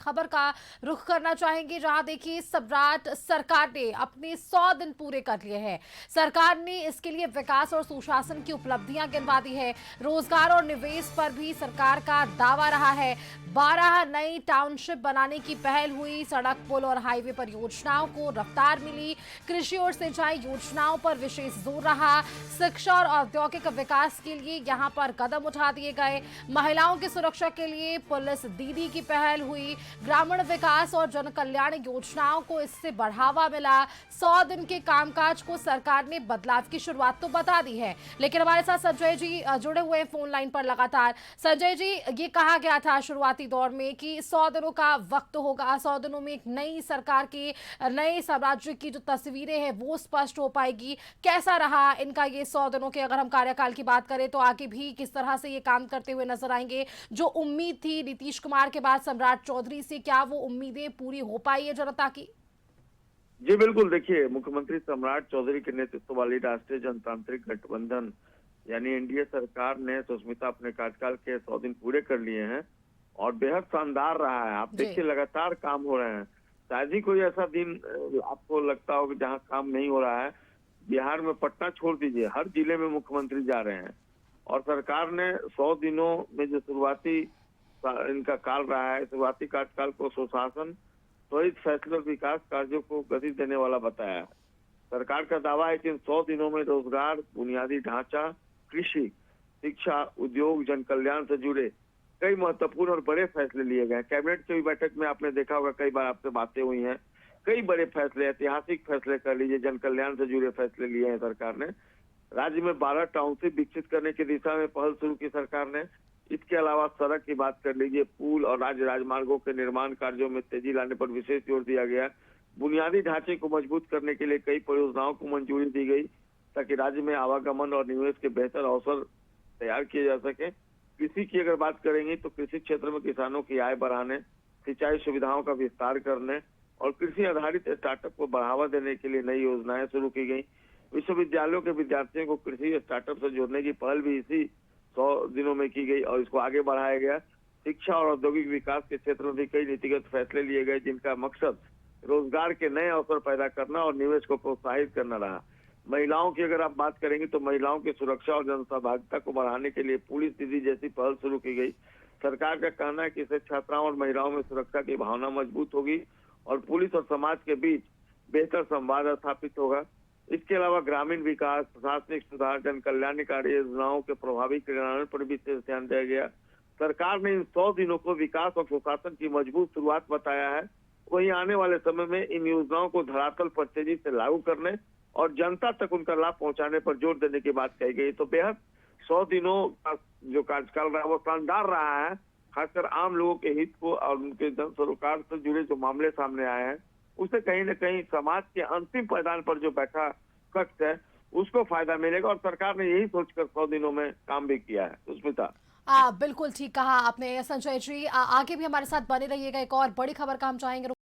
खबर का रुख करना चाहेंगे, जहां देखिए सम्राट सरकार ने अपने 100 दिन पूरे कर लिए हैं। सरकार ने इसके लिए विकास और सुशासन की उपलब्धियां गिनवा दी है। रोजगार और निवेश पर भी सरकार का दावा रहा है। 12 नई टाउनशिप बनाने की पहल हुई। सड़क, पुल और हाईवे परियोजनाओं को रफ्तार मिली। कृषि और सिंचाई योजनाओं पर विशेष जोर रहा। शिक्षा और औद्योगिक विकास के लिए यहां पर कदम उठा दिए गए। महिलाओं की सुरक्षा के लिए पुलिस दीदी की पहल हुई। ग्रामीण विकास और जन कल्याण योजनाओं को इससे बढ़ावा मिला। 100 दिन के कामकाज को सरकार ने बदलाव की शुरुआत तो बता दी है, लेकिन हमारे साथ संजय जी जुड़े हुए हैं फोन लाइन पर लगातार। संजय जी, ये कहा गया था शुरुआती दौर में कि 100 दिनों का वक्त होगा, 100 दिनों में एक नई सरकार की, नए साम्राज्य की जो तस्वीरें हैं वो स्पष्ट हो पाएगी। कैसा रहा इनका ये 100 दिनों के, अगर हम कार्यकाल की बात करें तो आगे भी किस तरह से ये काम करते हुए नजर आएंगे? जो उम्मीद थी नीतीश कुमार के बाद सम्राट चौधरी से, क्या वो उम्मीदें पूरी हो पाई है जनता की? जी बिल्कुल, देखिए मुख्यमंत्री सम्राट चौधरी के नेतृत्व वाली राष्ट्रीय जनतांत्रिक गठबंधन यानी एनडीए सरकार ने सुष्मिता अपने कार्यकाल के 100 दिन पूरे कर लिए हैं और बेहद शानदार रहा है। आप जी। देखिए लगातार काम हो रहे हैं। शायद ही कोई ऐसा दिन आपको लगता हो कि जहां काम नहीं हो रहा है। बिहार में पटना छोड़ दीजिए, हर जिले में मुख्यमंत्री जा रहे हैं और सरकार ने 100 दिनों में जो शुरुआती इनका काल रहा है, शुरुआती कार्यकाल को सुशासन, त्वरित फैसले और विकास कार्यों को गति देने वाला बताया है। सरकार का दावा है कि इन 100 दिनों में रोजगार, बुनियादी ढांचा, कृषि, शिक्षा, उद्योग, जन कल्याण से जुड़े कई महत्वपूर्ण और बड़े फैसले लिए गए। कैबिनेट की बैठक में आपने देखा होगा, कई बार आपसे बातें हुई हैं। कई बड़े फैसले, ऐतिहासिक फैसले कर लीजिए, जन कल्याण से जुड़े फैसले लिए हैं सरकार ने। राज्य में 12 टाउनशिप विकसित करने की दिशा में पहल शुरू की सरकार ने। इसके अलावा सड़क की बात कर लीजिए, पुल और राज्य राजमार्गों के निर्माण कार्यों में तेजी लाने पर विशेष जोर दिया गया। बुनियादी ढांचे को मजबूत करने के लिए कई परियोजनाओं को मंजूरी दी गई ताकि राज्य में आवागमन और निवेश के बेहतर अवसर तैयार किए जा सके। कृषि की अगर बात करेंगे तो कृषि क्षेत्र में किसानों की आय बढ़ाने, सिंचाई सुविधाओं का विस्तार करने और कृषि आधारित स्टार्टअप को बढ़ावा देने के लिए नई योजनाएं शुरू की गई। विश्वविद्यालयों के विद्यार्थियों को कृषि स्टार्टअप से जोड़ने की पहल भी इसी 100 दिनों में की गई और इसको आगे बढ़ाया गया। शिक्षा और औद्योगिक विकास के क्षेत्र में भी कई नीतिगत फैसले लिए गए जिनका मकसद रोजगार के नए अवसर पैदा करना और निवेश को प्रोत्साहित करना रहा। महिलाओं की अगर आप बात करेंगे तो महिलाओं की सुरक्षा और जनसहभागिता को बढ़ाने के लिए पुलिस दीदी जैसी पहल शुरू की गई। सरकार का कहना है कि इससे छात्राओं और महिलाओं में सुरक्षा की भावना मजबूत होगी और पुलिस और समाज के बीच बेहतर संवाद स्थापित होगा। इसके अलावा ग्रामीण विकास, प्रशासनिक सुधार, जन कल्याणकारी योजनाओं के प्रभावी क्रियान्वयन पर भी विशेष ध्यान दिया गया। सरकार ने इन 100 दिनों को विकास और सुशासन की मजबूत शुरुआत बताया है। वहीं आने वाले समय में इन योजनाओं को धरातल पर तेजी से लागू करने और जनता तक उनका लाभ पहुंचाने पर जोर देने की बात कही गई। तो बेहद 100 दिनों का जो कार्यकाल रहा वो शानदार रहा है। खासकर आम लोगों के हित को और उनके जन सरोकार से जुड़े जो मामले सामने आए हैं उससे कहीं न कहीं समाज के अंतिम पायदान पर जो बैठा कक्ष है उसको फायदा मिलेगा और सरकार ने यही सोचकर 100 दिनों में काम भी किया है। सुष्मिता, बिल्कुल ठीक कहा आपने संजय जी। आगे भी हमारे साथ बने रहिएगा, एक और बड़ी खबर का हम चाहेंगे